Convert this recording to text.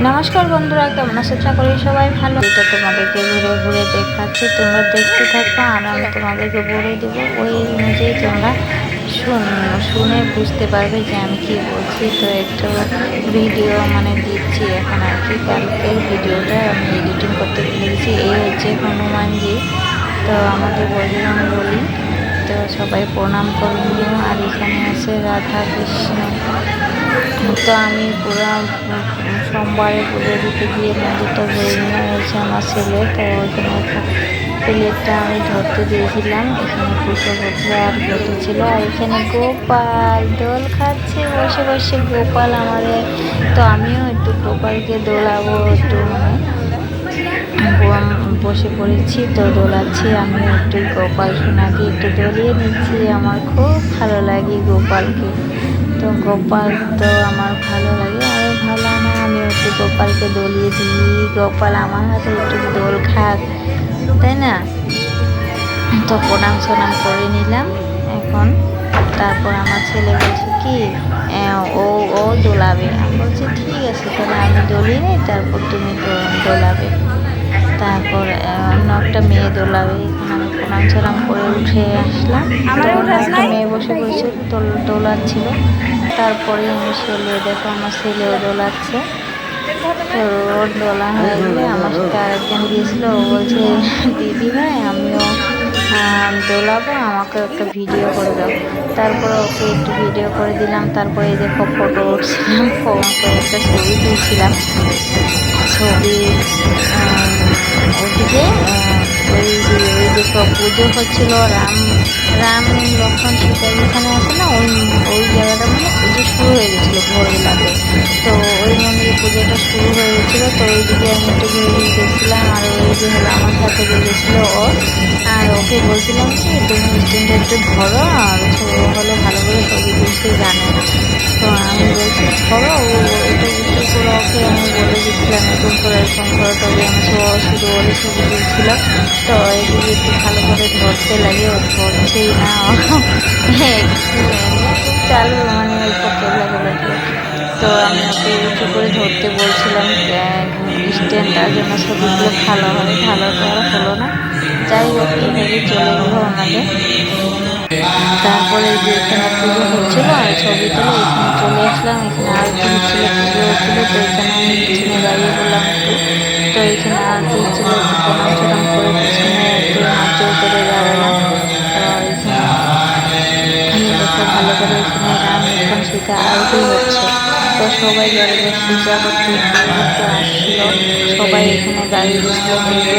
নমস্কার বন্ধুরা, কেমন আছো? আশা করি সবাই ভালো। এটা তোমাদেরকে ঘুরে ঘুরে দেখাচ্ছি, তোমরা দেখতে থাকো আর আমি তোমাদেরকে বলে দেবো, ওই অনুযায়ী তোমরা শুনে বুঝতে পারবে যে আমি কি বলছি। তো একটু ভিডিও দিচ্ছি এখন আর কি, কালকের ভিডিওটা আমি এডিটিং করতে ভুলেছি। এই হচ্ছে হনুমানজি, তো আমাদের বজরং বলি, তো সবাই প্রণাম করে নিও। আর এখানে আছে রাধা কৃষ্ণ। তো আমি পুরো সোমবারে পুজো দিতে গিয়ে মন্দিরটা ঘুরে নিয়ে হয়েছে আমার ছেলে। তো ওইখানে প্লেটটা আমি ধরতে দিয়েছিলাম, এখানে পুষ্পপত্র আর ব্রত ছিল। আর এখানে গোপাল দোল খাচ্ছে বসে বসে, গোপাল আমাদের। তো আমিও একটু গোপালকে দোলাবো, একটু বসে পড়েছি, তো দোলাচ্ছি আমিও একটু গোপাল সোনাকে একটু দোলিয়ে নিচ্ছি। আমার খুব ভালো লাগে গোপালকে, তো গোপাল তো আমার ভালো লাগে। আর ভালো না, আমি একটু গোপালকে দোলিয়ে দিই, গোপাল আমার হাতে একটু দোল খাক, তাই না? তো প্রণাম সোনাম করে নিলাম এখন। তারপর আমার ছেলে বলছে কি ও ও দোলাবে। আমি বলছি ঠিক আছে, তাহলে আমি দোলিয়ে নিই, তারপর তুমি দোলাবে। তারপর অন্য একটা মেয়ে দোলাবে। এখানে আমি প্রণাম সোনাম করে উঠে আসলাম। একটা মেয়ে বসে পড়েছিল, দোলাচ্ছিল। তারপরে আমি দেখো আমার ছেলেও দোলাচ্ছে। তো ওর দোলা হয়ে গেলে আমার সাথে আরেকজন গিয়েছিলো, ও বলছে দিদি ভাই আমিও দোলাবো, আমাকে একটা ভিডিও করে দাও। তারপরে ওকে একটু ভিডিও করে দিলাম। তারপরে দেখো ফটো উঠছিলাম, একটা ছবি তুলছিলাম। ছবি ওদিকে ওই দেখো পুজো হচ্ছিল, রাম লক্ষ্মণ সীতা যেখানে আছে না, ওই জায়গাটা পুজো শুরু হয়ে গেছিলো ভোরবেলাতে। তো ওই মন্দিরে পুজোটা শুরু হয়ে গেছিলো। তো ওইদিকে আমি একটু ঘুরে ঘুরে দেখছিলাম। আর ওই যে হলো আমার সাথে গেছিলো ও, আর ওকে বলছিলাম কি তুমি স্ট্যান্ডটা একটু ধরো, আর হলো ভালো করে ছবি তুলতে জানে না। তো আমি বলছি ধরো, ও এটা একটু করে ওকে আমি বলে দিচ্ছিলাম এরকম করে তবে আমি শুধু ওরে ছবি তুলছিল। তো এদিকে একটু ভালো করে ধরতে লাগে, ও ধরছেই না। খুব চালু, ওই পক্ষে লাগে। তো আমি ওকে উঁচু করে ধরতে বলছিলাম স্ট্যান্ডটার জন্য ছবিগুলো ভালো হয়, ভালো তো আর হলো না। যাই হোক, এইভাবে চলে গেলো আমাদের। তারপরে যে এখানে পুজো হচ্ছিল আর ছবি তুলে এখানে চলে আসলাম। এখানে আরতি হচ্ছিল, পুজো হচ্ছিল। তো এখানে আমি পিছনে দাঁড়িয়ে বললাম একটু। তো এখানে আরতি হচ্ছিল, একটু প্রণাম টনাম করে পিছনে একটু হাত জোর করে দাঁড়ালাম। তো এখানে দেখো ভালো করে এখানে রাম লক্ষ্মণ সীতা আরতি হচ্ছে। তো সবাই যারা পূজা করতে আসছিল, সবাই এখানে দাঁড়িয়ে গেছিল, পুজো